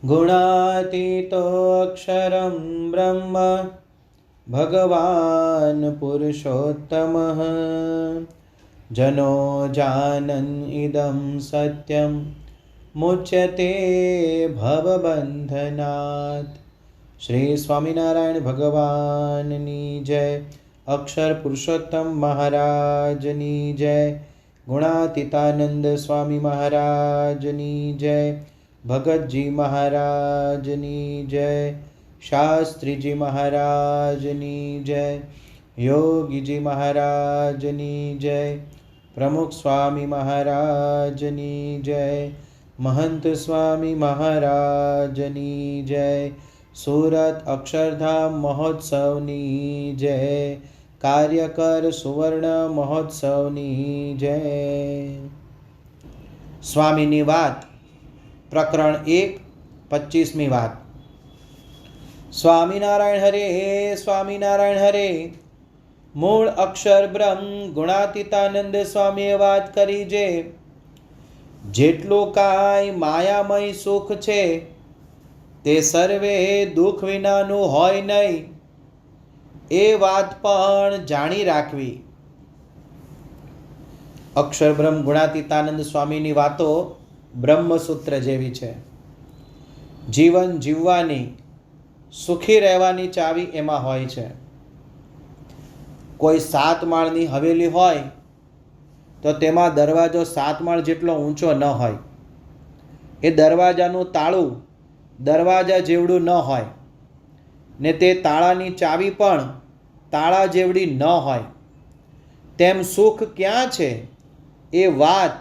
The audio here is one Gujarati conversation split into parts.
गुणातीतोऽक्षरं ब्रह्म भगवान् पुरुषोत्तमः जनो जानन् इदं सत्यं मुच्यते भवबन्धनात्। श्री स्वामिनारायण भगवाननी जय। अक्षर पुरुषोत्तम महाराजनी जय। गुणातीतानंद स्वामी महाराजनी जय। भगत जी महाराजनी जय। शास्त्री जी महाराजनी जय। योगी जी महाराजनी जय। प्रमुख स्वामी महाराजनी जय। महंत स्वामी महाराजनी जय। सूरत अक्षरधाम महोत्सवनी जय। कार्यकर सुवर्ण महोत्सवनी जय। स्वामीनी वात प्रकरण 1 25મી વાત। स्वामीनारायण हरे स्वामीनारायण हरे। मूळ अक्षर ब्रह्म गुणातीतानंद स्वामीए વાત કરી જે જેટલું કાંઈ માયામય સુખ છે તે સર્વે દુઃખ વિનાનું હોય નહીં એ વાત પણ જાણી રાખવી। અક્ષર બ્રહ્મ ગુણાતીતાનંદ સ્વામીની વાતો બ્રહ્મસૂત્ર જેવી છે। જીવન જીવવાની સુખી રહેવાની ચાવી એમાં હોય છે। કોઈ 7 માળની હવેલી હોય તો તેમાં દરવાજો 7 માળ જેટલો ઊંચો ન હોય, એ દરવાજાનું તાળું દરવાજા જેવડું ન હોય ને તે તાળાની ચાવી પણ તાળા જેવડી ન હોય। તેમ સુખ ક્યાં છે એ વાત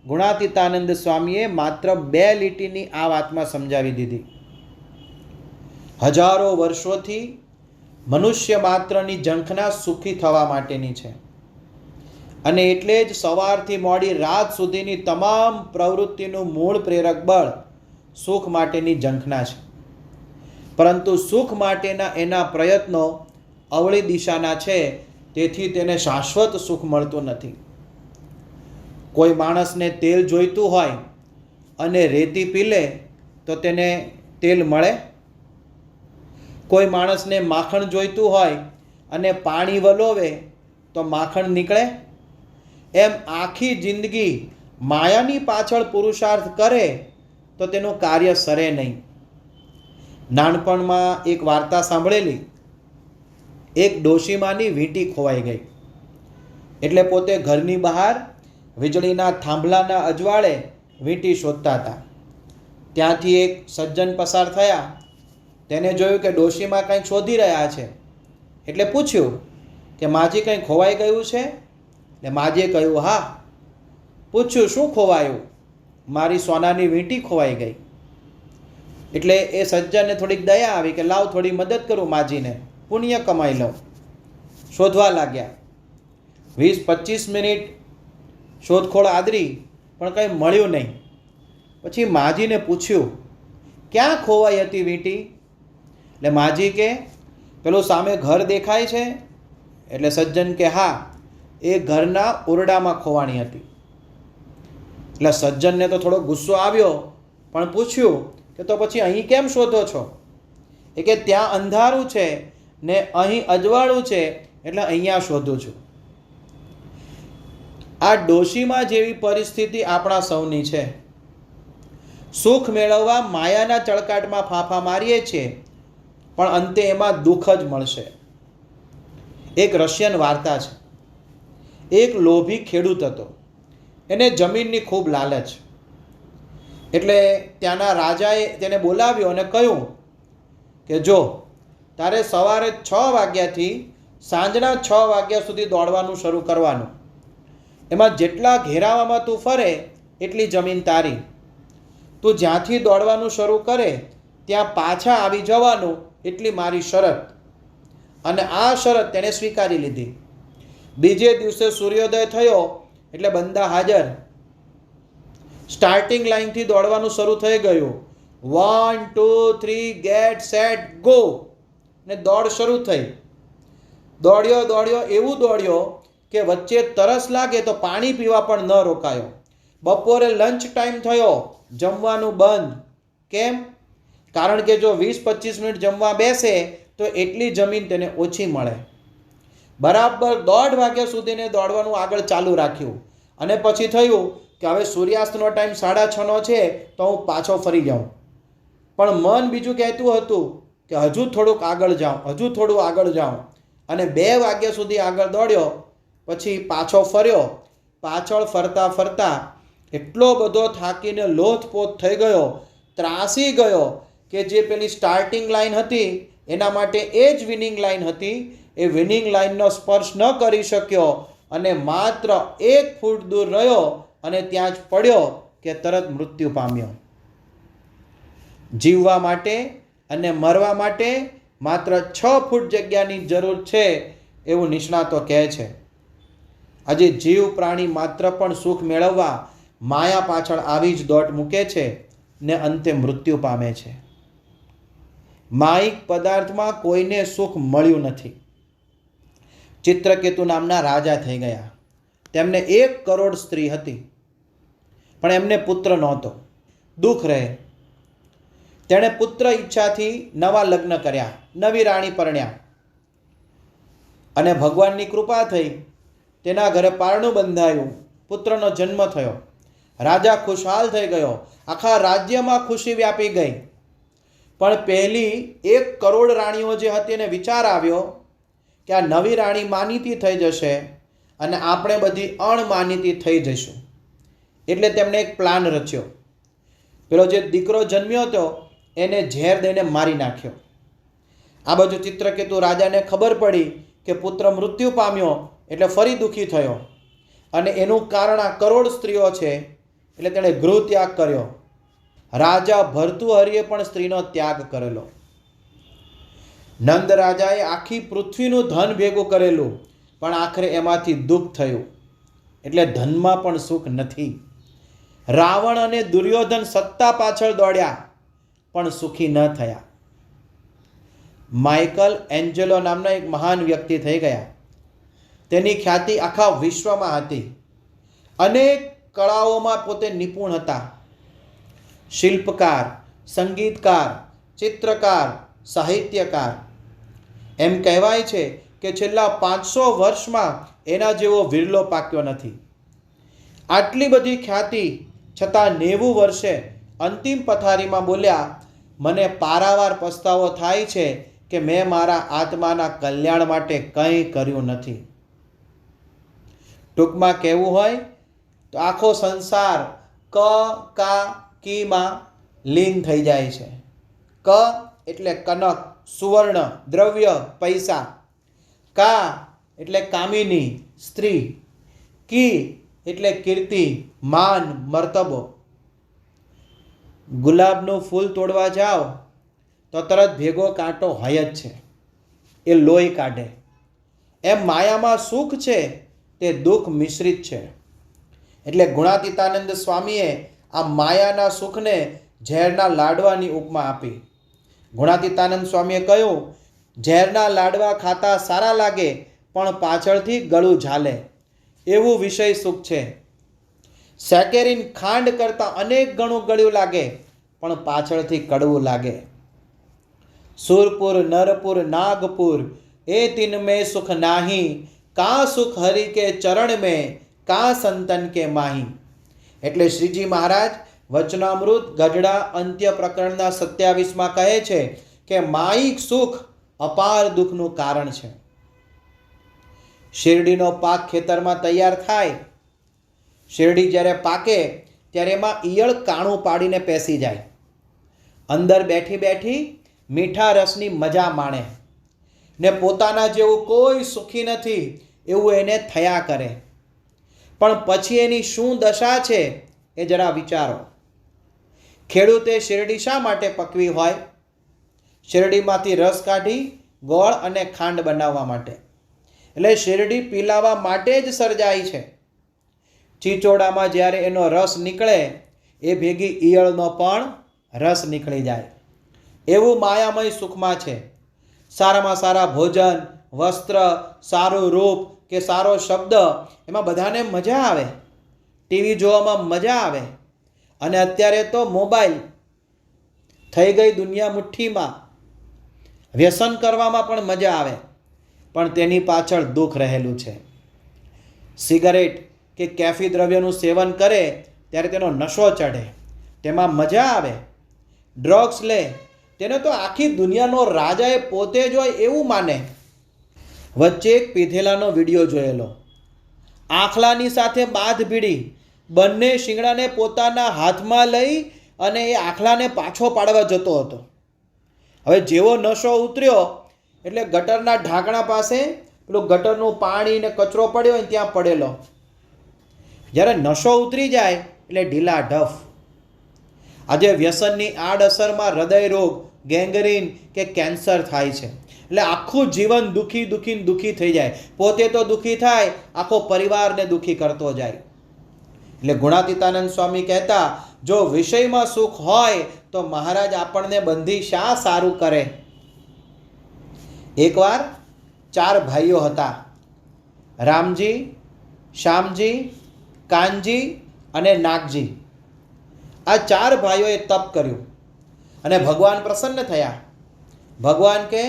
ગુણાતીતાનંદ સ્વામીએ માત્ર 2 લીટીની આ વાતમાં સમજાવી દીધી। હજારો વર્ષોથી મનુષ્ય માત્રની ઝંખના સુખી થવા માટેની છે અને એટલે જ સવારથી મોડી રાત સુધીની તમામ પ્રવૃત્તિનું મૂળ પ્રેરક બળ સુખ માટેની ઝંખના છે। પરંતુ સુખ માટેના એના પ્રયત્નો અવળી દિશાના છે, તેથી તેને શાશ્વત સુખ મળતું નથી। કોઈ માણસને તેલ જોઈતું હોય અને રેતી પી લે તો તેને તેલ મળે? કોઈ માણસને માખણ જોઈતું હોય અને પાણી વલોવે તો માખણ નીકળે? એમ આખી જિંદગી માયાની પાછળ પુરુષાર્થ કરે તો તેનું કાર્ય સરે નહીં। નાનપણમાં એક વાર્તા સાંભળેલી। એક ડોશીમાની વીંટી ખોવાઈ ગઈ એટલે પોતે ઘરની બહાર વીજળીના થાંભલાના અજવાળે વીંટી શોધતા હતા। ત્યાંથી એક સજ્જન પસાર થયા। તેને જોયું કે ડોશીમાં કંઈક શોધી રહ્યા છે એટલે પૂછ્યું કે માજી કંઈ ખોવાઈ ગયું છે? એટલે માજીએ કહ્યું હા। પૂછ્યું શું ખોવાયું? મારી સોનાની વીંટી ખોવાઈ ગઈ। એટલે એ સજ્જનને થોડીક દયા આવી કે લાવ થોડી મદદ કરું માજીને, પુણ્ય કમાઈ લઉં। શોધવા લાગ્યા। 20-25 મિનિટ શોધખોળ આદરી પણ કંઈ મળ્યું નહીં। પછી માજીને પૂછ્યું ક્યાં ખોવાઈ હતી વીંટી? એટલે માજી કે પેલું સામે ઘર દેખાય છે? એટલે સજ્જન કે હા, એ ઘરના ઓરડામાં ખોવાણી હતી। એટલે સજ્જનને તો થોડો ગુસ્સો આવ્યો પણ પૂછ્યું કે તો પછી અહીં કેમ શોધો છો? એ કે ત્યાં અંધારું છે ને અહીં અજવાળું છે એટલે અહીંયા શોધું છું। આ ડોશીમાં જેવી પરિસ્થિતિ આપણા સૌની છે। સુખ મેળવવા માયાના ચળકાટમાં ફાંફા મારીએ છીએ પણ અંતે એમાં દુઃખ જ મળશે। એક રશિયન વાર્તા છે। એક લોભી ખેડૂત હતો, એને જમીનની ખૂબ લાલચ। એટલે ત્યાંના રાજાએ તેને બોલાવ્યો અને કહ્યું કે જો તારે સવારે 6 વાગ્યાથી સાંજના 6 વાગ્યા સુધી દોડવાનું શરૂ કરવાનું। એમાં જેટલા ઘેરાવામાં તું ફરે એટલી જમીન તારી। તું જ્યાંથી દોડવાનું શરૂ કરે ત્યાં પાછા આવી જવાનું, એટલી મારી શરત। અને આ શરત તેણે સ્વીકારી લીધી। બીજે દિવસે સૂર્યોદય થયો એટલે બંદા હાજર। સ્ટાર્ટિંગ લાઈનથી દોડવાનું શરૂ થઈ ગયું। 1 2 3 ગેટ સેટ ગો ને દોડ શરૂ થઈ। દોડ્યો એવું દોડ્યો કે વચ્ચે તરસ લાગે તો પાણી પીવા પણ ન રોકાયો। બપોરે લંચ ટાઈમ થયો, જમવાનું બંધ। કેમ? કારણ કે જો 20-25 મિનિટ જમવા બેસે તો એટલી જમીન તેને ઓછી મળે. બરાબર 1:30 વાગ્યા સુધીને દોડવાનું આગળ ચાલુ રાખ્યું અને પછી થયું કે હવે સૂર્યાસ્તનો ટાઈમ 6:30નો છે તો હું પાછો ફરી જાઉં. પણ મન બીજું કહેતું હતું કે હજુ થોડુંક આગળ જાઉં, હજુ થોડું આગળ જાઉં, અને 2 વાગ્યા સુધી આગળ દોડ્યો. પછી પાછો ફર્યો. પાછળ ફરતા ફરતા એટલો બધો થાકીને લોથપોથ થઈ ગયો, ત્રાસી ગયો કે જે પેલી સ્ટાર્ટિંગ લાઈન હતી એના માટે એ જ વિનિંગ લાઈન હતી, એ વિનિંગ લાઈનનો સ્પર્શ ન કરી શક્યો અને માત્ર 1 ફૂટ દૂર રહ્યો અને ત્યાં જ પડ્યો કે તરત મૃત્યુ પામ્યો. જીવવા માટે અને મરવા માટે માત્ર 6 ફૂટ જગ્યાની જરૂર છે એવું નિષ્ણાતો કહે છે. આજે જીવ પ્રાણી માત્ર પણ સુખ મેળવવા માયા પાછળ આવી જ દોટ મૂકે છે ને અંતે મૃત્યુ પામે છે. માયિક પદાર્થમાં કોઈને સુખ મળ્યું નથી. ચિત્રકેતુ નામના રાજા થઈ ગયા. તેમને 1 કરોડ સ્ત્રી હતી, પણ એમને પુત્ર નહોતો. દુઃખ રહે. તેણે પુત્ર ઈચ્છાથી નવા લગ્ન કર્યા, નવી રાણી પરણ્યા, અને ભગવાનની કૃપા થઈ. તેના ઘરે પારણું બંધાયું, પુત્રનો જન્મ થયો. રાજા ખુશહાલ થઈ ગયો. આખા રાજ્યમાં ખુશી વ્યાપી ગઈ. પણ પહેલી 1 કરોડ રાણીઓ જે હતી એને વિચાર આવ્યો કે આ નવી રાણી માનીતી થઈ જશે અને આપણે બધી અણમાનીતી થઈ જઈશું. એટલે તેમણે એક પ્લાન રચ્યો. પેલો જે દીકરો જન્મ્યો હતો એને ઝેર દઈને મારી નાખ્યો. આ બાજુ ચિત્રકેતુ રાજાને ખબર પડી કે પુત્ર મૃત્યુ પામ્યો એટલે ફરી દુઃખી થયો, અને એનું કારણ આ કરોડ સ્ત્રીઓ છે. એટલે તેણે ગૃહ ત્યાગ કર્યો. રાજા ભર્તુહરિએ પણ સ્ત્રીનો ત્યાગ કરેલો. નંદ રાજાએ આખી પૃથ્વીનું ધન ભેગું કરેલું, પણ આખરે એમાંથી દુઃખ થયું. એટલે ધનમાં પણ સુખ નથી. રાવણ અને દુર્યોધન સત્તા પાછળ દોડ્યા પણ સુખી ન થયા. માઇકલ એન્જેલો નામના એક મહાન વ્યક્તિ થઈ ગયા. તેની ખ્યાતિ આખા વિશ્વમાં હતી. અનેક કળાઓમાં પોતે નિપુણ હતા. શિલ્પકાર, સંગીતકાર, ચિત્રકાર, સાહિત્યકાર. એમ કહેવાય છે કે છેલ્લા 500 વર્ષમાં એના જેવો વિરલો પાક્યો નથી. આટલી બધી ખ્યાતિ છતાં 90 વર્ષે અંતિમ પથારીમાં બોલ્યા, મને પારાવાર પસ્તાવો થાય છે કે મેં મારા આત્માના કલ્યાણ માટે કંઈ કર્યું નથી. ટૂંકમાં કહેવું હોય તો આખો સંસાર ક કા કીમાં લીન થઈ જાય છે. ક એટલે કનક, સુવર્ણ, દ્રવ્ય, પૈસા. કા એટલે કામિની, સ્ત્રી. કી એટલે કીર્તિ, માન, મર્તબો. ગુલાબનું ફૂલ તોડવા જાઓ તો તરત ભેગો કાંટો હોય જ છે, એ લોહી કાઢે. એમ માયામાં સુખ છે તે દુઃખ મિશ્રિત છે. એટલે ગુણાતીતાનંદ સ્વામીએ આ માયાના સુખને ઝેરના લાડવાની ઉપમા આપી. ગુણાતીતાનંદ સ્વામીએ કહ્યું, ઝેરના લાડવા ખાતા સારા લાગે પણ પાછળથી ગળું ઝાલે, એવું વિષય સુખ છે. સેકેરીન ખાંડ કરતાં અનેક ગણું ગળ્યું લાગે પણ પાછળથી કડવું લાગે. સુરપુર નરપુર નાગપુર એ તિન મેં સુખ નાહી, કા સુખ હરિ કે ચરણ મેં, કા સંતન કે માહી. એટલે શ્રીજી મહારાજ વચનામૃત ગઢડા અંત્ય પ્રકરણના 27માં કહે છે કે માયિક સુખ અપાર દુઃખનું કારણ છે. શેરડીનો પાક ખેતરમાં તૈયાર થાય. શેરડી જ્યારે પાકે ત્યારે એમાં ઈયળ કાણું પાડીને પેસી જાય. અંદર બેઠી બેઠી મીઠા રસની મજા માણે ને પોતાના જેવું કોઈ સુખી નથી એવું એને થયા કરે. પણ પછી એની શું દશા છે એ જરા વિચારો. ખેડૂતે શેરડી શા માટે પકવી હોય? શેરડીમાંથી રસ કાઢી ગોળ અને ખાંડ બનાવવા માટે. એટલે શેરડી પીલાવા માટે જ સર્જાઈ છે. ચીચોડામાં જ્યારે એનો રસ નીકળે એ ભેગી ઈયળનો પણ રસ નીકળી જાય. એવું માયામય સુખમાં છે. સારામાં સારા ભોજન, વસ્ત્ર, સારું રૂપ કે સારો શબ્દ, એમાં બધાને મજા આવે. ટીવી જોવામાં મજા આવે. અને અત્યારે તો મોબાઈલ. થઈ ગઈ દુનિયા મુઠ્ઠીમાં. વ્યસન કરવામાં પણ મજા આવે, પણ તેની પાછળ દુઃખ રહેલું છે. સિગારેટ કે કેફી દ્રવ્યનું સેવન કરે ત્યારે તેનો નશો ચઢે, તેમાં મજા આવે. ડ્રગ્સ લે તેને તો આખી દુનિયાનો રાજાએ પોતે જ હોય એવું માને. વચ્ચે એક પીધેલાનો વિડીયો જોયેલો. આખલાની સાથે બાદ ભીડી, બંને શિંગડાને પોતાના હાથમાં લઈ અને એ આખલાને પાછો પાડવા જતો હતો. હવે જેવો નશો ઉતર્યો એટલે ગટરના ઢાંકણા પાસે પેલું ગટરનું પાણી ને કચરો પડ્યો હોય ત્યાં પડેલો. જ્યારે નશો ઉતરી જાય એટલે ઢીલા ઢફ. આજે વ્યસનની આડઅસરમાં હૃદય રોગ, ગેંગરીન કે કેન્સર થાય છે. એટલે આખું જીવન દુઃખી થઈ જાય. પોતે તો દુઃખી થાય, આખો પરિવારને દુઃખી કરતો જાય. એટલે ગુણાતીતાનંદ સ્વામી કહેતા, જો વિષયમાં સુખ હોય તો મહારાજ આપણને બંધી શા સારું કરે. એકવાર 4 ભાઈઓ હતા. રામજી, શ્યામજી, કાનજી અને નાગજી. આ 4 ભાઈઓએ તપ કર્યું અને ભગવાન પ્રસન્ન થયા. ભગવાન કે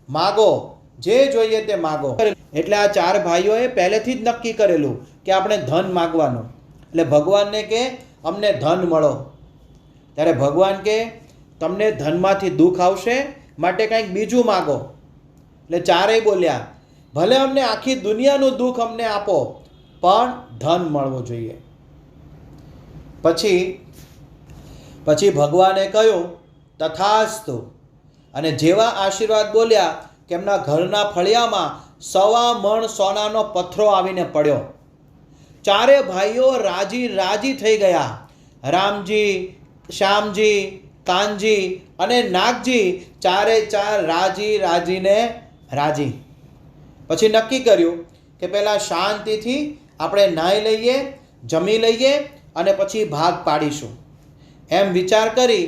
માગો, જે જોઈએ તે માગો. એટલે આ 4 ભાઈઓએ પહેલેથી જ નક્કી કરેલું કે આપણે ધન માગવાનું. એટલે ભગવાનને કે અમને ધન મળો. ત્યારે ભગવાન કે તમને ધનમાંથી દુઃખ આવશે, માટે કંઈક બીજું માગો. એટલે 4 બોલ્યા, ભલે અમને આખી દુનિયાનું દુઃખ અમને આપો, પણ ધન મળવું જોઈએ. પછી ભગવાને કહ્યું તથાસ્તુ. અને જેવા આશીર્વાદ બોલ્યા કે એમના ઘરના ફળિયામાં 1.25 મણ સોનાનો પથ્થરો આવીને પડ્યો. 4 ભાઈઓ રાજી થઈ ગયા. રામજી, શ્યામજી, કાનજી અને નાગજી 4 રાજી. પછી નક્કી કર્યું કે પહેલાં શાંતિથી આપણે નાહી લઈએ, જમી લઈએ અને પછી ભાગ પાડીશું. એમ વિચાર કરી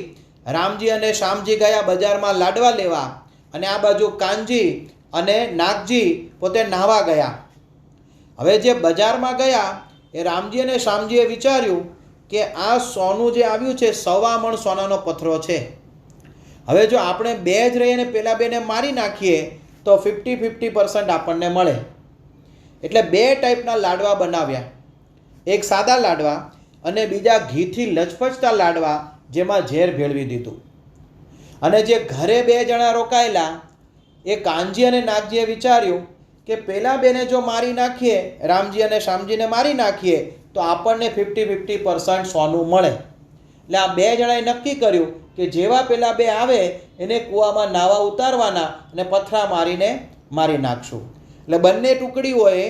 રામજી અને શ્યામજી ગયા બજારમાં લાડવા લેવા, અને આ બાજુ કાનજી અને નાગજી પોતે નાહવા ગયા. હવે જે બજારમાં ગયા એ રામજી અને શ્યામજીએ વિચાર્યું કે આ સોનું જે આવ્યું છે 1.25 મણ સોનાનો પથ્થરો છે. હવે જો આપણે 2 જ રહીને પેલા 2ને મારી નાખીએ તો 50-50% આપણને મળે. એટલે 2 ટાઈપના લાડવા બનાવ્યા. એક સાદા લાડવા અને બીજા ઘીથી લચપચતા લાડવા, જેમાં ઝેર ભેળવી દીધું. અને જે ઘરે 2 જણા રોકાયેલા એ કાનજી અને નાગજીએ વિચાર્યું કે પેલા 2ને જો મારી નાખીએ, રામજી અને શ્યામજીને મારી નાખીએ તો આપણને 50-50% સોનું મળે. એટલે આ 2 જણાએ નક્કી કર્યું કે જેવા પેલા 2 આવે એને કૂવામાં નાવા ઉતારવાના અને પથરા મારીને મારી નાખશું. એટલે બંને ટુકડીઓએ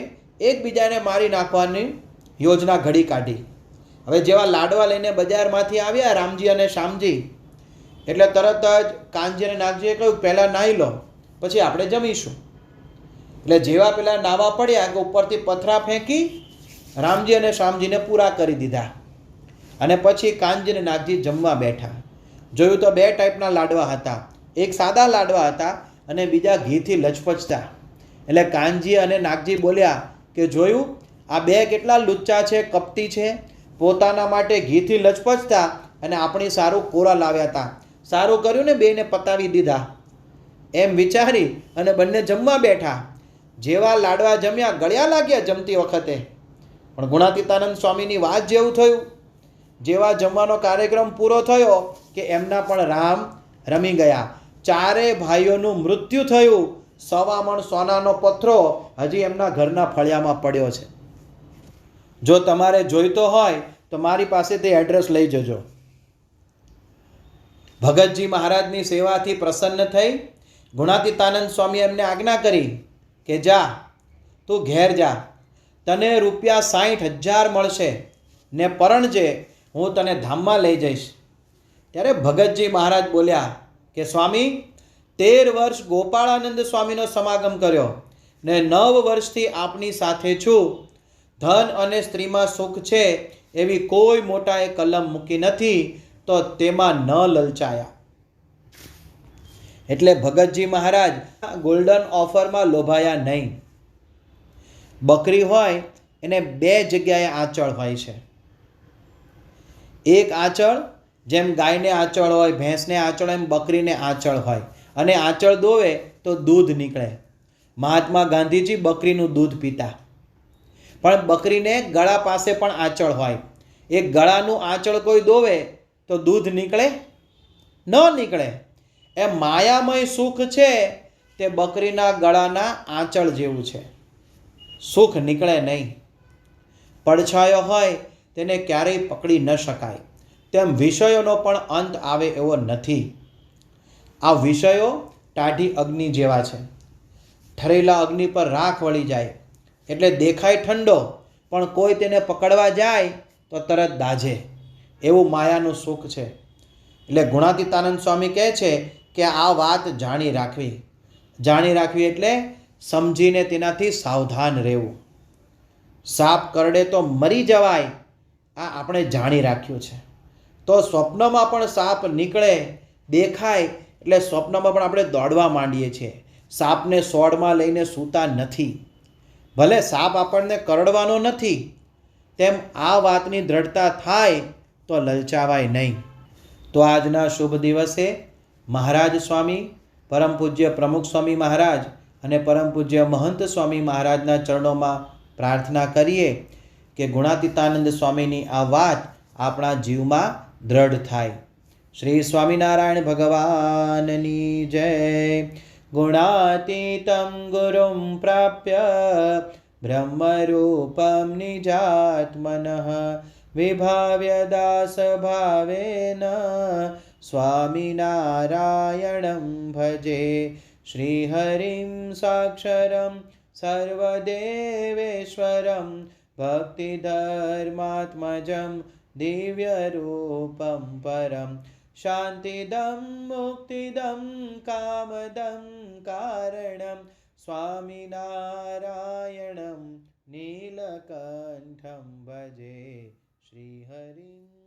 એકબીજાને મારી નાખવાની યોજના ઘડી કાઢી. હવે જેવા લાડવા લઈને બજારમાંથી આવ્યા રામજી અને શ્યામજી, એટલે તરત જ કાનજી અને નાગજીએ કહ્યું પહેલાં નાહી લો, પછી આપણે જમીશું. એટલે જેવા પેલા નાવા પડ્યા કે ઉપરથી પથરા ફેંકી રામજી અને શ્યામજીને પૂરા કરી દીધા. અને પછી કાનજી અને નાગજી જમવા બેઠા. જોયું તો 2 ટાઈપના લાડવા હતા. એક સાદા લાડવા હતા અને બીજા ઘીથી લચપચતા. એટલે કાનજી અને નાગજી બોલ્યા કે જોયું, આ 2 કેટલા લુચ્ચા છે, કપટી છે. પોતાના માટે ઘીથી લચપચતા અને આપણી સારું કોરા લાવ્યા હતા. સારું કર્યું ને 2ને પતાવી દીધા. એમ વિચારી અને બંને જમવા બેઠા. જેવા લાડવા જમ્યા ગળ્યા લાગ્યા જમતી વખતે. પણ ગુણાતીતાનંદ સ્વામીની વાત જેવું થયું. જેવા જમવાનો કાર્યક્રમ પૂરો થયો કે એમના પણ રામ રમી ગયા. 4 ભાઈઓનું મૃત્યુ થયું. 1.25 મણ સોનાનો પથ્થરો હજી એમના ઘરના ફળિયામાં પડ્યો છે. જો તમારે જોઈતો હોય તો મારી પાસે તે એડ્રેસ લઈ જજો. ભગતજી મહારાજની સેવાથી પ્રસન્ન થઈ ગુણાતીતાનંદ સ્વામી એમને આજ્ઞા કરી કે જા, તું ઘેર જા, તને ₹60,000 મળશે ને પરણજે, હું તને ધામમાં લઈ જઈશ. ત્યારે ભગતજી મહારાજ બોલ્યા કે સ્વામી, 13 વર્ષ ગોપાળાનંદ સ્વામીનો સમાગમ કર્યો ને 9 વર્ષથી આપની સાથે છું. ધન અને સ્ત્રીમાં સુખ છે એવી કોઈ મોટાએ કલમ મૂકી નથી, તો તેમાં ન લલચાયા. એટલે ભગતજી મહારાજ ગોલ્ડન ઓફરમાં લોભાયા નહીં. બકરી હોય એને 2 જગ્યાએ આંચળ હોય છે. એક આંચળ જેમ ગાયને આંચળ હોય, ભેંસને આંચળ, એમ બકરીને આંચળ હોય, અને આંચળ દોવે તો દૂધ નીકળે. મહાત્મા ગાંધીજી બકરીનું દૂધ પીતા, પણ બકરીને ગળા પાસે પણ આંચળ હોય. એ ગળાનું આંચળ કોઈ દોવે તો દૂધ નીકળે? ન નીકળે. એ માયામય સુખ છે તે બકરીના ગળાના આંચળ જેવું છે, સુખ નીકળે નહીં. પડછાયો હોય તેને ક્યારેય પકડી ન શકાય, તેમ વિષયોનો પણ અંત આવે એવો નથી. આ વિષયો ટાઢી અગ્નિ જેવા છે. ઠરેલા અગ્નિ પર રાખ વળી જાય એટલે દેખાય ઠંડો, પણ કોઈ તેને પકડવા જાય તો તરત દાઝે. એવું માયાનું સુખ છે. એટલે ગુણાતીતાનંદ સ્વામી કહે છે કે આ વાત જાણી રાખવી. જાણી રાખવી એટલે સમજીને તેનાથી સાવધાન રહેવું. સાપ કરડે તો મરી જવાય, આ આપણે જાણી રાખ્યું છે. તો સ્વપ્નમાં પણ સાપ નીકળે, દેખાય એટલે સ્વપ્નમાં પણ આપણે દોડવા માંડીએ છીએ. સાપને સોડમાં લઈને સૂતા નથી. ભલે સાપ આપણને કરડવાનો નથી, તેમ આ વાતની દ્રઢતા થાય તો લલચાવાય નહીં. તો આજના શુભ દિવસે મહારાજ સ્વામી, પરમ પૂજ્ય પ્રમુખ સ્વામી મહારાજ અને પરમ પૂજ્ય મહંત સ્વામી મહારાજના ચરણોમાં પ્રાર્થના કરીએ કે ગુણાતીતાનંદ સ્વામીની આ વાત આપણા જીવમાં દ્રઢ થાય. શ્રી સ્વામિનારાયણ ભગવાનની જય. ગુણાતીતમ ગુરુમ પ્રાપ્ય બ્રહ્મરૂપમ નિજાત્મનઃ વિભાવ્ય દાસભાવેન સ્વામિનારાયણં ભજે. શ્રીહરિં સાક્ષરં સર્વદેવેશ્વરં ભક્તિધર્માત્મજં દિવ્યરૂપં પરમ શાંતિદં મુક્તિદં કામદં કારણં સ્વામિનારાયણં નીલકંઠં ભજે. શ્રીહરિં